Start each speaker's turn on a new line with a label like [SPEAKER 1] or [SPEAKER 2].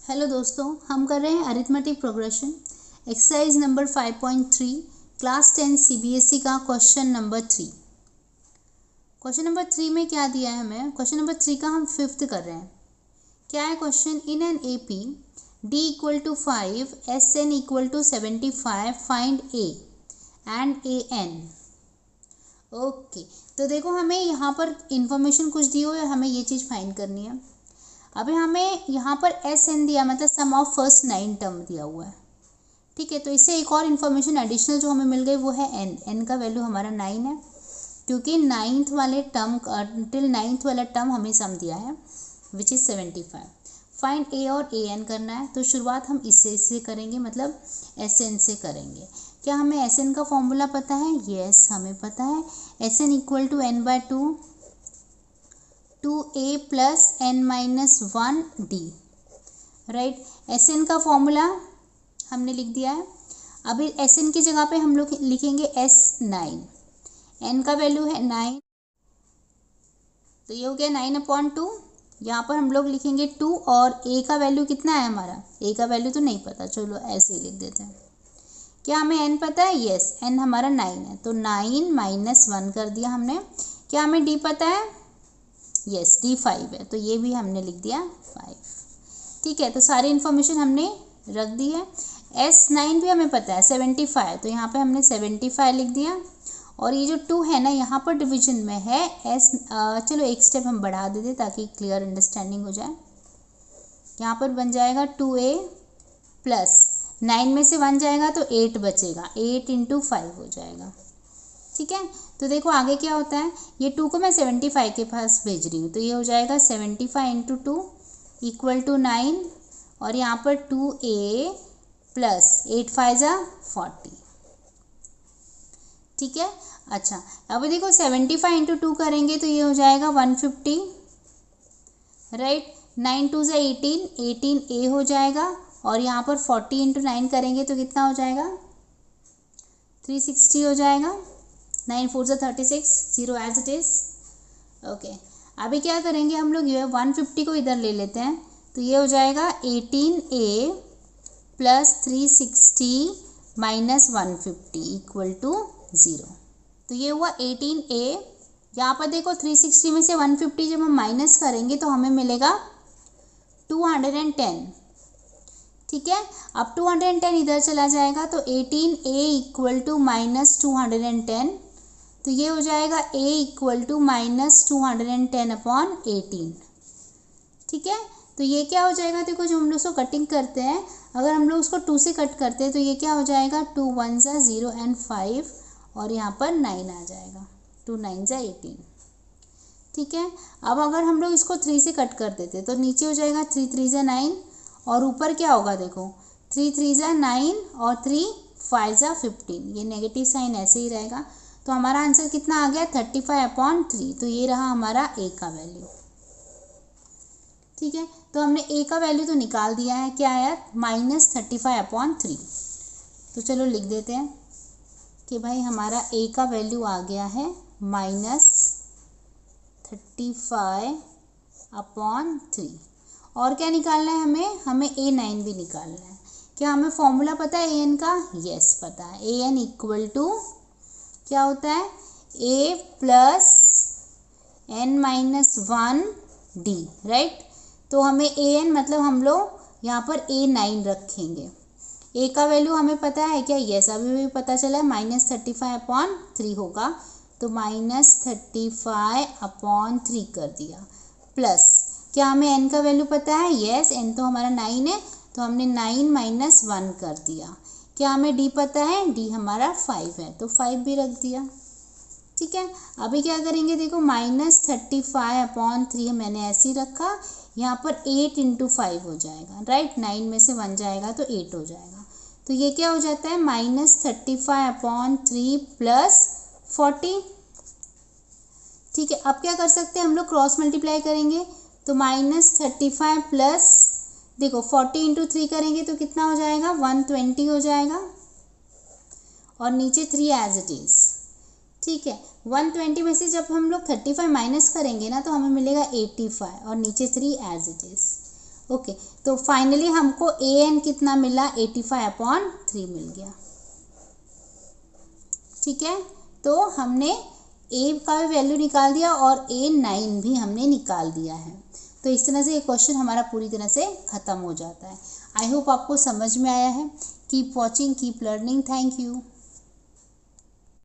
[SPEAKER 1] Hello दोस्तों, हम कर रहे हैं arithmetic progression exercise number 5.3 class 10 CBSE का क्वेश्चन नंबर 3। क्वेश्चन नंबर 3 में क्या दिया है हमें? क्वेश्चन नंबर 3 का हम फिफ्थ कर रहे हैं। क्या है question? In an AP d equal to 5 s n equal to 75 find a and a n. Okay, तो देखो हमें यहाँ पर इंफॉर्मेशन कुछ दी हो है, हमें ये चीज़ फाइंड करनी है। अभी हमें यहाँ पर एस एन दिया, मतलब सम ऑफ फर्स्ट 9 टर्म दिया हुआ है। ठीक है, तो इससे एक और इन्फॉर्मेशन एडिशनल जो हमें मिल गई वो है एन। एन का वैल्यू हमारा 9 है, क्योंकि नाइन्थ वाले टर्म टिल नाइन्थ वाला टर्म हमें सम दिया है विच इज़ 75। फाइंड ए और ए एन करना है, तो शुरुआत हम इससे करेंगे, मतलब एस एन से करेंगे। क्या हमें एस एन का फॉर्मूला पता है? यस, हमें पता है। S n equal to n by 2a plus n minus 1 d, right. S n का फॉर्मूला हमने लिख दिया है। अभी एस एन की जगह पे हम लोग लिखेंगे S9। एन का वैल्यू है 9, तो ये हो गया 9/2। यहाँ पर हम लोग लिखेंगे 2, और ए का वैल्यू कितना है हमारा? ए का वैल्यू तो नहीं पता, चलो ऐसे ही लिख देते हैं। क्या हमें एन पता है? यस, एन हमारा 9 है, तो 9 माइनस 1 कर दिया हमने। क्या हमें डी पता है? यस, डी 5 है, तो ये भी हमने लिख दिया 5। ठीक है, तो सारी इन्फॉर्मेशन हमने रख दी है। S9 भी हमें पता है 75, तो यहाँ पे हमने 75 लिख दिया। और ये जो 2 है ना, यहाँ पर डिवीजन में है चलो एक स्टेप हम बढ़ा देते ताकि क्लियर अंडरस्टैंडिंग हो जाए। यहाँ पर बन जाएगा 2a प्लस 9 में से 1 जाएगा तो 8 बचेगा, 8 × 5 हो जाएगा। ठीक है, तो देखो आगे क्या होता है। ये 2 को मैं 75 के पास भेज रही हूँ, तो ये हो जाएगा 75 × 2 इक्वल टू 9, और यहाँ पर 2a प्लस 8 5 40। ठीक है, अच्छा अब देखो 75 × 2 करेंगे तो ये हो जाएगा 150, राइट। 9 2 18, 18a हो जाएगा, और यहाँ पर 40 × 9 करेंगे तो कितना हो जाएगा? 360 हो जाएगा। 9 4 36, 0 एज इट इज़। ओके, अभी क्या करेंगे हम लोग, ये 150 को इधर ले लेते हैं, तो ये हो जाएगा 18a plus 360 minus 150 equal to 0। तो ये हुआ 18a। यहाँ पर देखो 360 में से 150 जब हम माइनस करेंगे तो हमें मिलेगा 210। ठीक है, अब 210 इधर चला जाएगा, तो 18a इक्वल टू माइनस 210, तो ये हो जाएगा a इक्वल टू माइनस 210/18। ठीक है, तो ये क्या हो जाएगा? देखो जो हम लोग उसको कटिंग करते हैं, अगर हम लोग उसको 2 से कट करते हैं तो ये क्या हो जाएगा? 2 1 0 एंड 5, और यहाँ पर 9 आ जाएगा, 2 9 18। ठीक है, अब अगर हम लोग इसको 3 से कट कर देते तो नीचे हो जाएगा 3 3 9, और ऊपर क्या होगा? देखो 3 3 9 और 3 5 15, ये नेगेटिव साइन ऐसे ही रहेगा। तो हमारा आंसर कितना आ गया? 35/3। तो ये रहा हमारा ए का वैल्यू। ठीक है, तो हमने ए का वैल्यू तो निकाल दिया है, क्या आया? -35/3। तो चलो लिख देते हैं कि भाई हमारा ए का वैल्यू आ गया है -35/3। और क्या निकालना है हमें? हमें A9 भी निकालना है। क्या हमें फॉर्मूला पता है AN का? यस, पता है। AN इक्वल टू क्या होता है? A plus n minus 1 D, right. तो हमें AN मतलब हम लोग यहाँ पर A9 रखेंगे। A का वैल्यू हमें पता है क्या? यस, अभी भी पता चला है, -35/3 होगा, तो -35/3 कर दिया। प्लस क्या हमें n का वैल्यू पता है? यस, n तो हमारा 9 है, तो हमने 9 माइनस 1 कर दिया। क्या हमें d पता है? d हमारा 5 है, तो 5 भी रख दिया। ठीक है, अभी क्या करेंगे? देखो -35/3 मैंने ऐसे ही रखा, यहाँ पर 8 × 5 हो जाएगा, राइट। 9 में से 1 जाएगा तो 8 हो जाएगा, तो ये क्या हो जाता है? -35/3 प्लस 40। ठीक है, अब क्या कर सकते हैं हम लोग? क्रॉस मल्टीप्लाई करेंगे, तो -35 प्लस देखो 40 × 3 करेंगे तो कितना हो जाएगा? 120 हो जाएगा, और नीचे 3 एज इट इज़। ठीक है, 120 में से जब हम लोग 35 माइनस करेंगे ना, तो हमें मिलेगा 85, और नीचे 3 एज इट इज़। ओके, तो फाइनली हमको ए एन कितना मिला, 85/3 मिल गया। ठीक है, तो हमने ए का भी वैल्यू निकाल दिया और A9 भी हमने निकाल दिया है। तो इस तरह से ये क्वेश्चन हमारा पूरी तरह से ख़त्म हो जाता है। आई होप आपको समझ में आया है। Keep watching, keep learning. Thank you.